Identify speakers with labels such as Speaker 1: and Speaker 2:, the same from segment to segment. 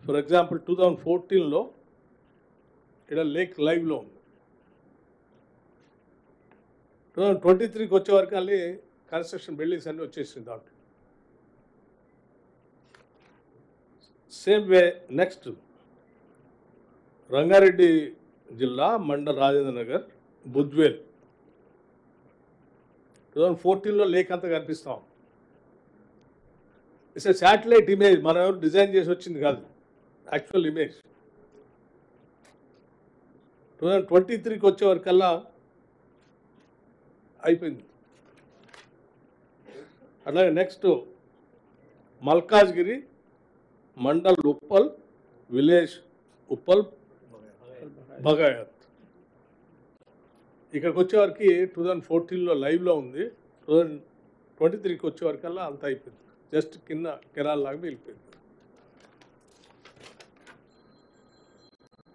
Speaker 1: For example 2014లో ఇక్కడ lake లైవ్లో ఉంది. 2023కి వచ్చే వరకు అన్నీ కన్స్ట్రక్షన్ బిల్డింగ్స్ అన్నీ వచ్చేసింది దాంట్లో. సేమ్ వే నెక్స్ట్ రంగారెడ్డి జిల్లా మండల్ రాజేంద్ర నగర్ బుద్వేల్ 2014లో లేక్ అంతా కనిపిస్తాం. ఇట్స్ ఏ శాటిలైట్ ఇమేజ్, మనం ఎవరు డిజైన్ చేసి వచ్చింది కాదు, యాక్చువల్ ఇమేజ్. 2023కి వచ్చే వరకల్లా అయిపోయింది. అలాగే నెక్స్ట్ మల్కాజ్గిరి మండల్ ఉప్పల్ విలేజ్ ఉప్పల్ బగాయత్. ఇక్కడికి వచ్చేవారికి 2014లో లైవ్లో ఉంది. 2023కి వచ్చేవరకల్లా అంత అయిపోయింది, జస్ట్ కింద కెనాల్ లాగా మిగిలిపోయింది.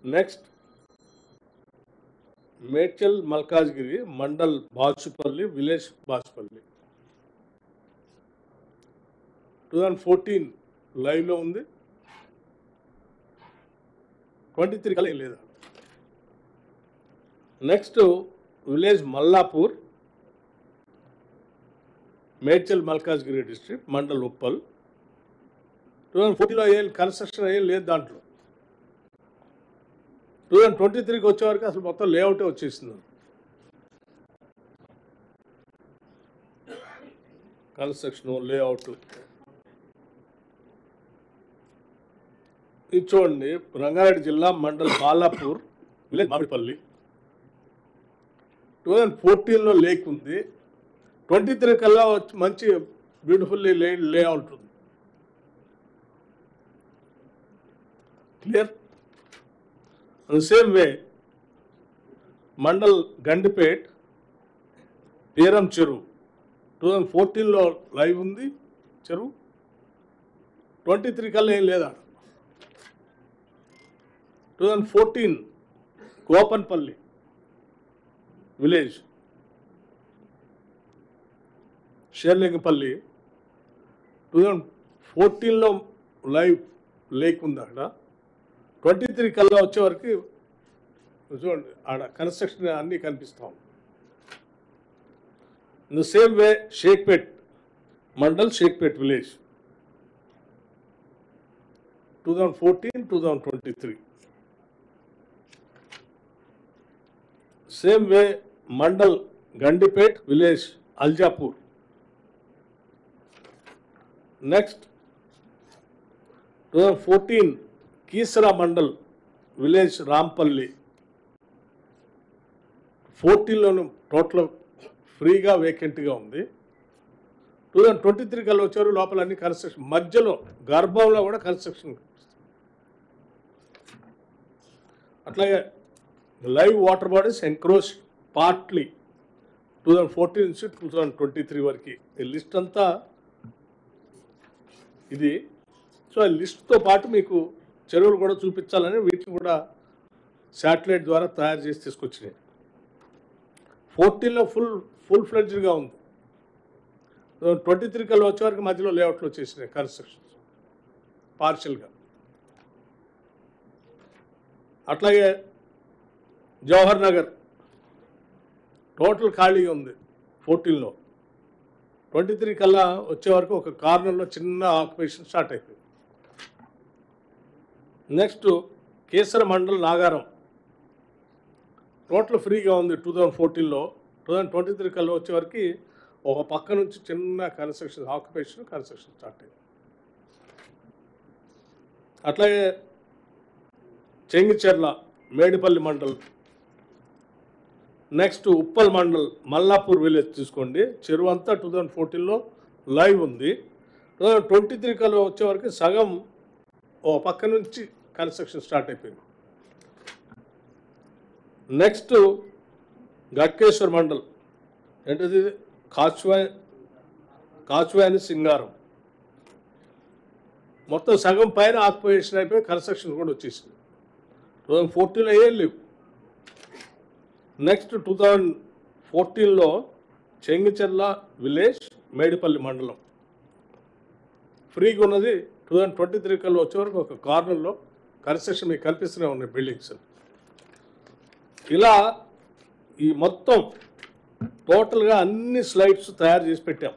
Speaker 1: నెక్స్ట్ మేడ్చల్ మల్కాజ్గిరి మండల్ బాచుపల్లి విలేజ్ బాచుపల్లి 2014 లైవ్లో ఉంది. 23 కల్లా ఏం లేదా. Next village Mallapur Medchal Malkajgiri district mandal Uppal 2014లో ఏం కన్స్ట్రక్షన్ ఏం లేదు దాంట్లో. 2023కి వచ్చేవరకు అసలు మొత్తం లేఅవుటే వచ్చేసింది. కన్స్ట్రక్షన్ లేఅవుట్ ఇది చూడండి. రంగారెడ్డి జిల్లా మండల్ బాలాపూర్ విలేజ్ మామిడిపల్లి 2014లో లేక్ ఉంది. 23 కల్లా మంచి బ్యూటిఫుల్లీ లేఅవుట్ ఉంది. Clear. Same way mandal Gandipet Peram చెరువు 2014లో లైవ్ ఉంది చెరువు. 23 కల్లా ఏం లేదా. 2014 గోపన్పల్లి విలేజ్ షేర్లింగపల్లి 2014లో లైవ్ లేక్ ఉంది అక్కడ. 23 కల్లా వచ్చేవరకు చూడండి ఆడ కన్స్ట్రక్షన్ అన్నీ కనిపిస్తాం. In the same way Shaikpet mandal Shaikpet village 2014-2023. Same way mandal Gandipet village Aljapur. Next 2014 Keesara mandal village Rampally 14లోనూ టోటల్ ఫ్రీగా వేకెంట్గా ఉంది. 2023 కల్లా వచ్చారు. లోపల అన్ని కన్స్ట్రక్షన్, మధ్యలో గర్భంలో కూడా కన్స్ట్రక్షన్. అట్లాగే live water bodies encroach partly 2014 నుంచి 2023 వరకు. ఈ లిస్ట్ అంతా ఇది. సో ఆ లిస్ట్తో పాటు మీకు చెరువులు కూడా చూపించాలని వీటిని కూడా శాటిలైట్ ద్వారా తయారు చేసి తీసుకొచ్చినాయి. 14లో ఫుల్ ఫ్లెడ్జ్డ్గా ఉంది. 23 కల్లా వచ్చే వరకు మధ్యలో లేఅవుట్లు వచ్చేసినాయి కన్స్ట్రక్షన్స్ పార్షియల్గా. అట్లాగే జవహర్ నగర్ టోటల్ ఖాళీగా ఉంది 14లో. 23 కల్లా వచ్చే వరకు ఒక కార్నర్లో చిన్న ఆక్యుపేషన్ స్టార్ట్ అయిపోయింది. నెక్స్ట్ కేసర మండల్ నాగారం టోటల్ ఫ్రీగా ఉంది 2014లో. 2023 కల్లా వచ్చే వరకు ఒక పక్క నుంచి చిన్న కన్స్ట్రక్షన్ ఆక్యుపేషన్ కన్స్ట్రక్షన్ స్టార్ట్ అయింది. అట్లాగే చెంగిచెర్ల మేడిపల్లి మండల్. నెక్స్ట్ ఉప్పల్ మండల్ మల్లాపూర్ విలేజ్ తీసుకోండి. చెరువు అంతా 2014లో లైవ్ ఉంది. 2023 కల్లా వచ్చే వరకు సగం ఓ పక్క నుంచి కన్స్ట్రక్షన్ స్టార్ట్ అయిపోయింది. నెక్స్ట్ గట్కేశ్వర్ మండల్ ఏంటది కాచువాని సింగారం మొత్తం సగం పైన ఆక్యుపేషన్ అయిపోయి కన్స్ట్రక్షన్ కూడా వచ్చేసింది. 2014లో ఏం లేవు. నెక్స్ట్ 2014లో చెంగిచెర్ల విలేజ్ మేడిపల్లి మండలం ఫ్రీగా ఉన్నది 2023 కల్లా వచ్చే వరకు ఒక కార్నర్లో కన్స్ట్రక్షన్ మీకు కనిపిస్తూనే ఉన్నాయి బిల్డింగ్స్. ఇలా ఈ మొత్తం టోటల్గా అన్ని స్లైడ్స్ తయారు చేసి పెట్టాం.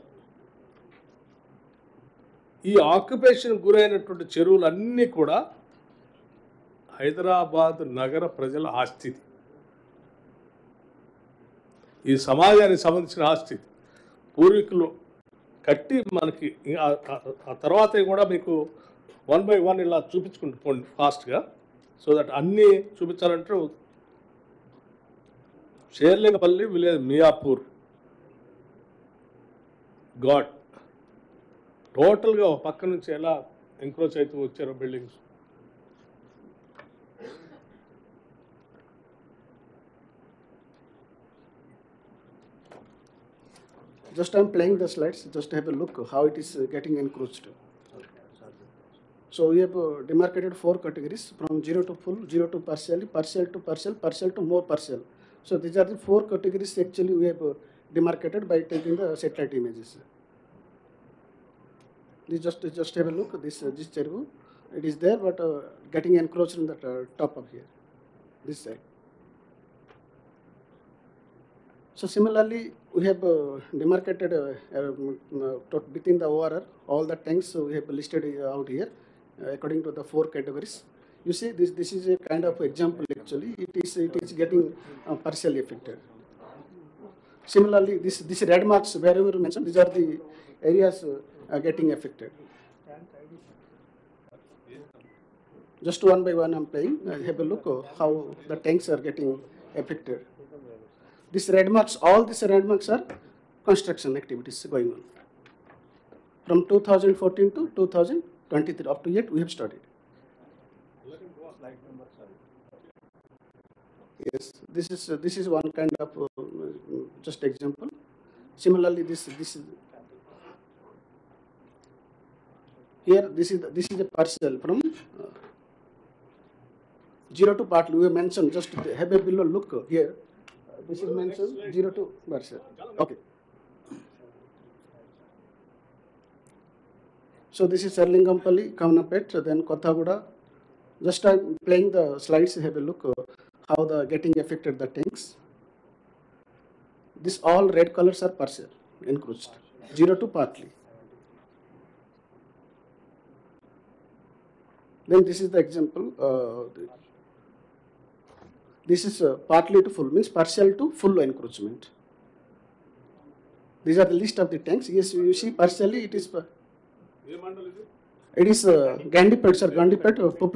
Speaker 1: ఈ ఆక్యుపేషన్ గురైనటువంటి చెరువులు అన్నీ కూడా హైదరాబాద్ నగర ప్రజల ఆస్తి. ఈ సమాజానికి సంబంధించిన ఆస్తి పూర్వీకులు కట్టి మనకి ఆ తర్వాత కూడా మీకు 1 by 1 ఇలా చూపించుకుంటూ పోండి ఫాస్ట్గా. సో దట్ అన్నీ చూపించాలంటే షేర్లింగపల్లి విలేజ్ మియాపూర్ గాడ్ టోటల్గా ఒక పక్క నుంచి ఎలా ఎంక్రోచ్ అవుతూ వచ్చారో buildings.
Speaker 2: Just I'm playing the slides, just have a look how it is getting encroached. So we have demarcated 4 categories from 0 to full, 0 to partially, partial to partial, partial to more partial. So these are the 4 categories actually we have demarcated by taking the satellite images. This just have a look, this cherry, it is there but getting encroached in the top of here, this side. So similarly, we have demarcated within the ORR all the tanks we have listed out here according to the 4 categories. You see, this is a kind of example actually. It is getting partially affected. Similarly, this red marks wherever you mentioned, these are the areas getting affected. Just one by one I'm playing. Have a look how the tanks are getting affected. These red marks, all these red marks are construction activities going on. From 2014 to 2023, up to yet we have studied. Yes, this is one kind of just example. Similarly, this is here. This is a parcel from 0 to partly. We have mentioned, just have a below look here. This is mentioned 0 to parcel. Okay. So this is Serlingampalli, Kavanapet, then Kothagura. Just I'm playing the slides. Have a look how the getting affected the tanks. This all red colors are partial encroached, 0 to partly. Then this is the example. This is partly to full, means partial to full encroachment. These are the list of the tanks. Yes, you see partially it is. It is Gandipet, sir. Gandipet,